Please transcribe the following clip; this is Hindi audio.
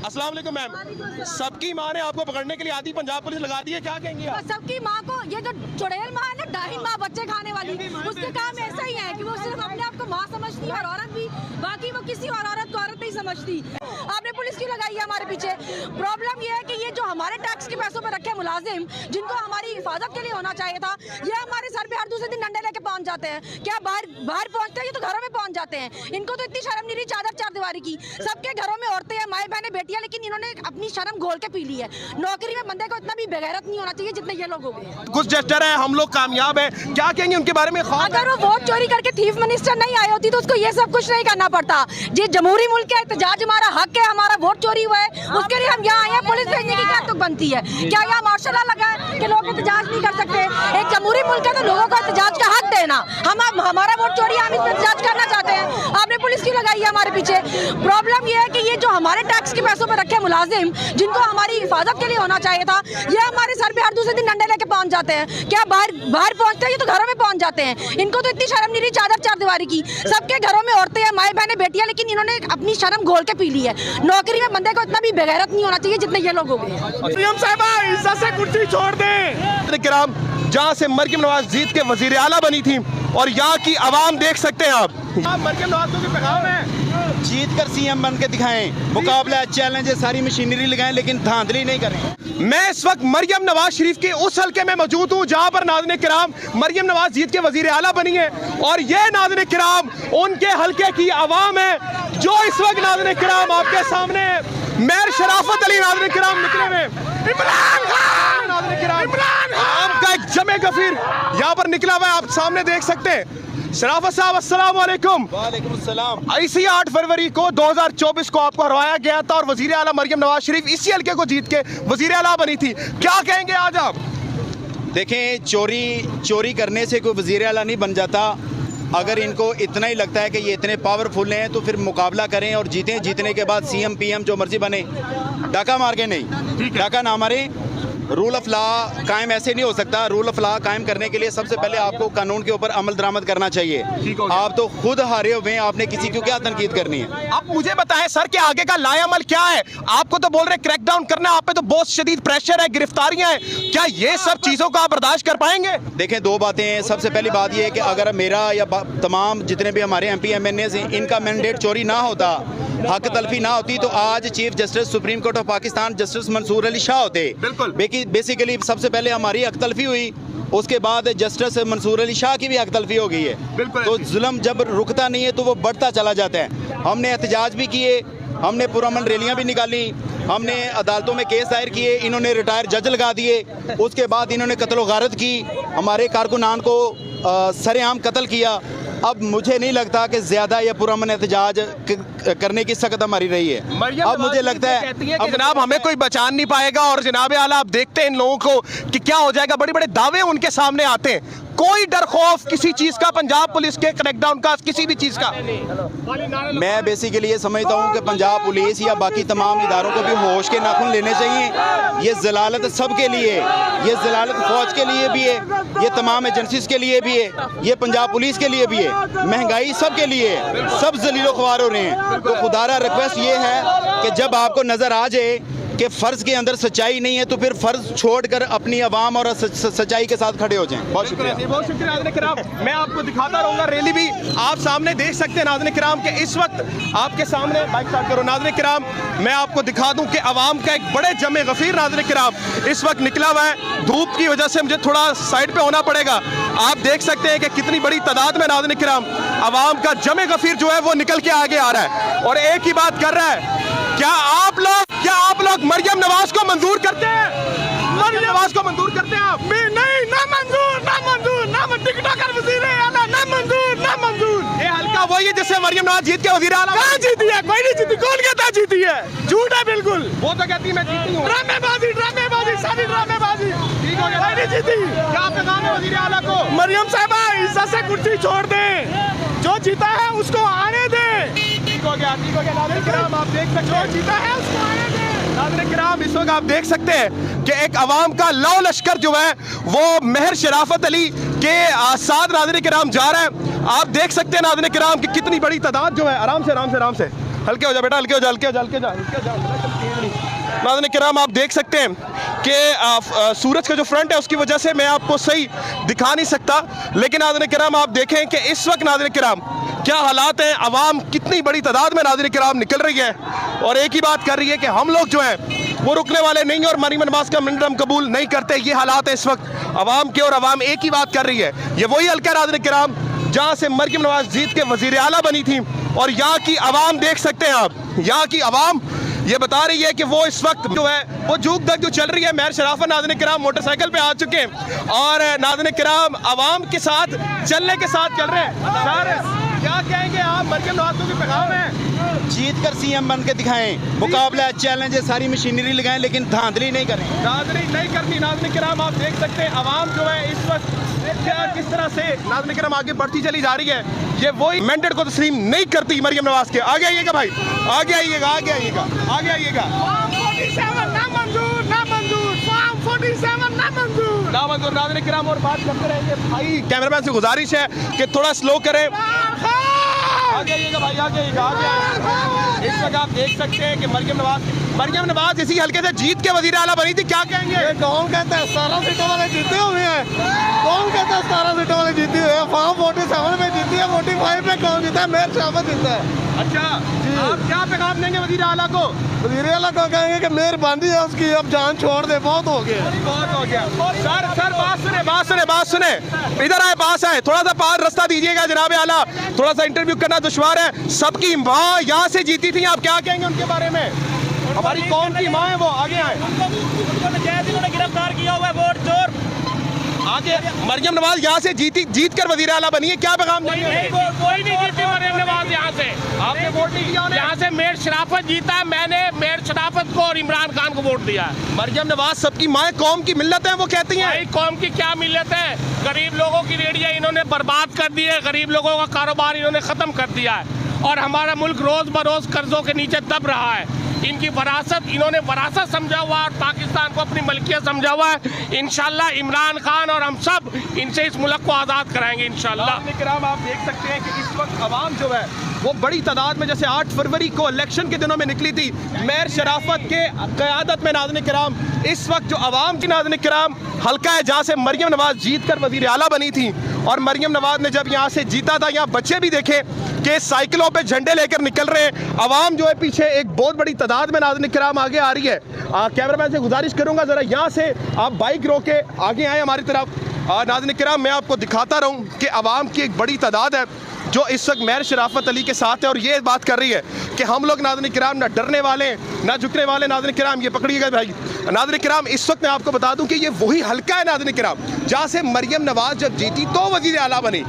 अस्सलाम वालेकुम मैम, सबकी माँ ने आपको पकड़ने के लिए आधी पंजाब पुलिस लगा दी है, क्या कहेंगे आप? सबकी माँ को, ये जो चुड़ैल माँ है ना, डाहिन माँ बच्चे खाने वाली, उसके काम ऐसा ही है कि वो सिर्फ अपने आप को माँ समझती है और औरत भी, बाकी वो किसी और औरत को औरत नहीं समझती। आपने पुलिस क्यों लगाई है हमारे पीछे? प्रॉब्लम ये है कि ये जो हमारे टैक्स के पैसों पर रखे मुलाजिम, जिनको हमारी हिफाजत के लिए होना चाहिए था, ये हमारे सर पे हर दूसरे दिन डंडे लेके पहुंच जाते हैं। क्या बाहर पहुंचते हैं, ये तो घरों में पहुंच जाते हैं। इनको तो इतनी शर्म नहीं रही चादर चार दीवारी की। सबके घरों में औरतें हैं, माए बहनें, बेटियां, लेकिन इन्होंने अपनी शर्म घोल के पी ली है। नौकरी में बंदे को इतना भी बेगैरत नहीं होना चाहिए जितने ये लोग हो गए। कुछ जेस्टर है, हम लोग कामयाब हैं, क्या कहेंगे उनके बारे में? अगर वो वोट चोरी करके थीफ मिनिस्टर नहीं आई होती तो उसको ये सब कुछ नहीं करना पड़ता। ये जमहूरी मुल्क है, एहतजाज हमारा हक है, हमारा वोट चोरी हुआ है, उसके लिए हम यहाँ आए हैं। पुलिस भेजने की क्या तुक बनती है? क्या यहाँ मार्शल लॉ लगा है कि लोग एहतजाज नहीं कर सकते? एक जमहूरी मुल्क है तो लोगों को एहतजाज का हक देना। हमारा वोट चोरी है, हम इस पर एहतजाज करना चाहते हैं। आपने पुलिस क्यों लगाई है हमारे पीछे? प्रॉब्लम ये है कि ये जो हमारे टैक्स के पैसों पर रखे मुलाजिम, जिनको हमारी हिफाजत के लिए होना चाहिए था, ये हमारे सर पे हर दूसरे दिन डंडे लेके पहुंच जाते हैं। क्या बाहर पहुंचते हैं, ये तो घरों में पहुंच जाते हैं। इनको तो इतनी शर्म नहीं रही चादर चार दीवारी की। सबके घरों में औरतें हैं, माए बहनें, बेटियां, लेकिन इन्होंने अपनी शर्म घोल के पी ली है। नौकरी में बंदे को इतना भी बेगैरत नहीं होना चाहिए जितने ये लोग हो गए। सीएम साहबा इज्जत से कुर्सी छोड़ दें। किराम, जहाँ से मरियम नवाज जीत के वजीर आला बनी थी और यहाँ की आवाम देख सकते हैं आप। मरियम नवाज को पैगाम है, जीत कर सीएम बन के दिखाएं, मुकाबला चैलेंज है, सारी मशीनरी लगाएं, लेकिन धांधली नहीं करें। मैं इस वक्त मरियम नवाज शरीफ के उस हल्के में मौजूद हूँ जहाँ पर नाज़रीन किराम मरियम नवाज जीत के वजीर आला बनी है और ये नाज़रीन किराम उनके हल्के की आवाम है जो इस वक्त नाज़रीन किराम आपके सामने मेयर शराफत अली नाज़रीन किराम निकले हुए। इमरान खान नाज़रीन किराम, आपका एक जमे गफीर यहाँ पर निकला हुआ है, आप सामने देख सकते हैं। शराफत साहब अस्सलाम वालेकुम। वालेकुम अस्सलाम। इसी 8 फरवरी को 2024 को आपको हरवाया गया था और वजीर आला मरियम नवाज शरीफ इसी हल्के को जीत के वजीर आला बनी थी, क्या कहेंगे आज आप? देखें, चोरी करने से कोई वजीर आला नहीं बन जाता। अगर इनको इतना ही लगता है कि ये इतने पावरफुल हैं तो फिर मुकाबला करें और जीतें। जीतने के बाद सीएम पीएम जो मर्जी बने, डाका मार के नहीं, डाका ना मारे। रूल ऑफ लॉ कायम ऐसे नहीं हो सकता। रूल ऑफ लॉ कायम करने के लिए सबसे पहले आपको कानून के ऊपर अमल दरामद करना चाहिए। आप तो खुद हारे हुए हैं, आपने किसी को क्या तनकीद करनी है? आप मुझे बताएं सर के आगे का लायामल क्या है? आपको तो बोल रहे क्रैकडाउन करना, आप पे तो बहुत शदीद प्रेशर है, गिरफ्तारियां हैं, क्या ये सब चीजों को आप बर्दाश्त कर पाएंगे? देखें, दो बातें हैं। सबसे पहली बात यह है कि अगर मेरा या तमाम जितने भी हमारे MP MNAs हैं, इनका मैंडेट चोरी ना होता, हक तलफी ना होती, तो आज chief justice supreme court of Pakistan justice Mansoor Ali Shah होते। बिल्कुल। बेसिकली सबसे पहले हमारी हक तलफी हुई, उसके बाद जस्टिस मंसूर अली शाह की भी हक तलफी हो गई है। तो जुल्म जब रुकता नहीं है तो वो बढ़ता चला जाता है। हमने एहतजाज भी किए, हमने पुरअमन रैलियां भी निकाली, हमने अदालतों में केस दायर किए, इन्होंने रिटायर जज लगा दिए। उसके बाद इन्होंने कत्ल गारत की, हमारे कारकुनान को सरेआम कत्ल किया। अब मुझे नहीं लगता कि ज्यादा या पुरअमन एहतजाज करने की सख्त हमारी रही है। अब मुझे लगता है कि जनाब हमें कोई बचान नहीं पाएगा और जनाब आला आप देखते हैं इन लोगों को कि क्या हो जाएगा, बड़े बड़े दावे उनके सामने आते हैं। कोई डर खौफ किसी चीज का, पंजाब पुलिस के क्रैकडाउन का, किसी भी चीज का? मैं बेसिकली ये समझता हूँ कि पंजाब पुलिस या बाकी तमाम इदारों को भी होश के नाखून लेने चाहिए। ये जलालत सबके लिए, ये जलालत फौज के लिए भी है, ये तमाम एजेंसीज के लिए भी है, ये पंजाब पुलिस के लिए भी है, महंगाई सबके लिए है, सब जलीलो ख्वार हो रहे हैं। तो खुदारा रिक्वेस्ट ये है कि जब आपको नजर आ जाए कि फर्ज के अंदर सच्चाई नहीं है तो फिर फर्ज छोड़कर अपनी आवाम और सच्चाई के साथ खड़े हो जाएं। बहुत शुक्रिया। बहुत शुक्रिया नाज़रीन किराम। मैं आपको दिखाता रहूंगा, रैली भी आप सामने देख सकते हैं नाज़रीन किराम के इस वक्त आपके सामने। बाइक स्टार्ट करो नाज़रीन किराम, मैं आपको दिखा दूं कि आवाम का एक बड़े जमे गफीर नाज़रीन किराम इस वक्त निकला हुआ है। धूप की वजह से मुझे थोड़ा साइड पे होना पड़ेगा। आप देख सकते हैं कि कितनी बड़ी तादाद में नाज़रीन किराम आवाम का जमे गफीर जो है वो निकल के आगे आ रहा है और एक ही बात कर रहा है, क्या आप लोग मरियम नवाज को मंजूर करते हैं? मरियम नवाज को मंजूर करते हैं आप? नहीं, ना मंजूर, ना मंजूर, ना टिकटॉकर वजीर आला, ना मंजूर, ना मंजूर। ये हल्का वही है जिससे मरियम नवाज जीत के वजीर आला। कहाँ जीती है? कोई नहीं जीती। कौन कहता है जीती है? झूठ है बिल्कुल। वो तो कहती है मैं जीती हूँ। ड्रामेबाजी, सारी ड्रामेबाजी। ठीक हो गया, नहीं जीती। क्या पैगाम है वजीर आला को? मरियम साहबा इज्जत से कुर्सी छोड़ दें, जो जीता है उसको आने दें। ठीक हो गया, ठीक हो गया। नाज़रीन किराम आप देख सकते हैं, जो जीता है उसको आने दें। नाज़रीन किराम इस वक्त आप देख सकते हैं कि एक अवाम का लौ लश्कर जो है वो मेयर शराफत अली के साथ नाज़रीन किराम जा रहा है। आप देख सकते हैं नाज़रीन किराम कि कितनी बड़ी तादाद जो है। आराम से हल्के हो जा बेटा, हल्के हो जा, हल्के हो जा, हल्के हो जा, हल्के हो जा। नाज़रीन किराम आप देख सकते हैं कि सूरज का जो फ्रंट है उसकी वजह से मैं आपको सही दिखा नहीं सकता, लेकिन नाज़रीन किराम आप देखें कि इस वक्त नाज़रीन किराम क्या हालात हैं। आवाम कितनी बड़ी तादाद में नाज़रीन किराम निकल रही है और एक ही बात कर रही है कि हम लोग जो है वो रुकने वाले नहीं और मरीम नवाज का मिनट हम कबूल नहीं करते। ये हालात है इस वक्त आवाम के और आवाम एक ही बात कर रही है। ये वही हल्का नाज़रीन किराम जहाँ से मरीम नवाज जीत के वज़ीर आला बनी थी और यहाँ की आवाम देख सकते हैं आप, यहाँ की आवाम ये बता रही है कि वो इस वक्त जो है वो झूक धक जो चल रही है। मेहर शराफत नाज़रीन किराम मोटरसाइकिल पे आ चुके हैं और नाज़रीन किराम आवाम के साथ चलने के साथ चल रहे हैं। सर क्या कहेंगे आप, मरियम नवाज को भी पैगाम है? जीत कर सीएम बन के दिखाएं, मुकाबला चैलेंज है, सारी मशीनरी लगाएं लेकिन धांधली नहीं करें, धांधली नहीं करनी। नाज़रीन किराम आप देख सकते हैं आवाम जो है इस वक्त किस तरह से नाज़रीन किराम आगे बढ़ती चली जा रही है। ये वही मैंडेट को तस्लीम नहीं करती मरियम नवाज के। आगे आइएगा भाई, आगे आइएगा, आगे आइएगा, आगे आइएगा। ना मंजूर नाज़रीन किराम और बात करते रहेंगे। भाई कैमरामैन से गुजारिश है कि थोड़ा स्लो करें। आगे आइएगा भाई, आगे आइएगा, आगे आइएगा। इस वक्त आप देख सकते हैं कि मरियम नवाज इसी हल्के से जीत के वज़ीर आला बनी थी। क्या कहेंगे? कौन कहता है 17 सीटों वाले जीते हुए हैं? कौन कहता है 17 सीटों वाले जीती हुई है? फॉर्म 47 में जीती है, 45 में कौन जीता है? मेहर शराफत जीता है। अच्छा आप क्या पैगाम देंगे वज़ीर आला को? वज़ीर आला को कहेंगे कि मेहरबानी है उसकी, अब जान छोड़ दे, बहुत हो गया, बहुत हो गया। सर बात सुने, इधर आए, पास आए, थोड़ा सा पार रास्ता दीजिएगा जनाब आला, थोड़ा सा इंटरव्यू करना दुश्वार है। सबकी माँ यहाँ से जीती थी, आप क्या कहेंगे उनके बारे में? हमारी कौन की माँ है वो? आगे आए, गिरफ्तार किया हुआ है वोट चोर। आगे मरियम नवाज यहाँ से जीत कर वज़ीर आला बनी है, क्या पैगाम देंगे? कोई नहीं जीती मरियम नवाज यहाँ से। आपने वोट नहीं दिया? यहाँ से मेहर शराफत जीता है, मैंने मेहर शराफत को और इमरान खान को वोट दिया है। मरियम नवाज सबकी माँ, कौम की मिल्लत है वो कहती हैं। भाई कौम की क्या मिल्लत है? गरीब लोगों की रेडिया इन्होंने बर्बाद कर दी है, गरीब लोगों का कारोबार इन्होंने खत्म कर दिया है और हमारा मुल्क रोज बरोज कर्जों के नीचे दब रहा है। इनकी वरासत इन्होंने वरासत समझा हुआ और पाकिस्तान को अपनी मलकियत समझा हुआ है। इंशाल्लाह इमरान खान और हम सब इनसे इस मुल्क को आज़ाद कराएंगे इंशाल्लाह। किराम आप देख सकते हैं कि इस वक्त आवाम जो है वो बड़ी तादाद में, जैसे 8 फरवरी को इलेक्शन के दिनों में निकली थी मेहर शराफत के क़यादत में, नाज़रीन किराम इस वक्त जो आवाम की नाज़रीन किराम हल्का है जहाँ से मरियम नवाज जीत कर वज़ीर आला बनी थी और मरियम नवाज ने जब यहाँ से जीता था, यहाँ बच्चे भी देखे कि साइकिलों पे झंडे लेकर निकल रहे हैं। आवाम जो है पीछे एक बहुत बड़ी तादाद में नाज़रीन किराम आगे आ रही है। कैमरामैन से गुजारिश करूँगा ज़रा यहाँ से आप बाइक रोके आगे आए हमारी तरफ। नाज़रीन किराम मैं आपको दिखाता रहूँ कि आवाम की एक बड़ी तादाद है जो इस वक्त मेहर शराफत अली के साथ है और ये बात कर रही है कि हम लोग नाज़रीन किराम ना डरने वाले ना झुकने वाले। नाज़रीन किराम ये पकड़िएगा भाई। नाज़रीन किराम इस वक्त मैं आपको बता दूं कि ये वही हल्का है नाज़रीन किराम जहाँ से मरियम नवाज जब जीती तो वज़ीर आला बनी।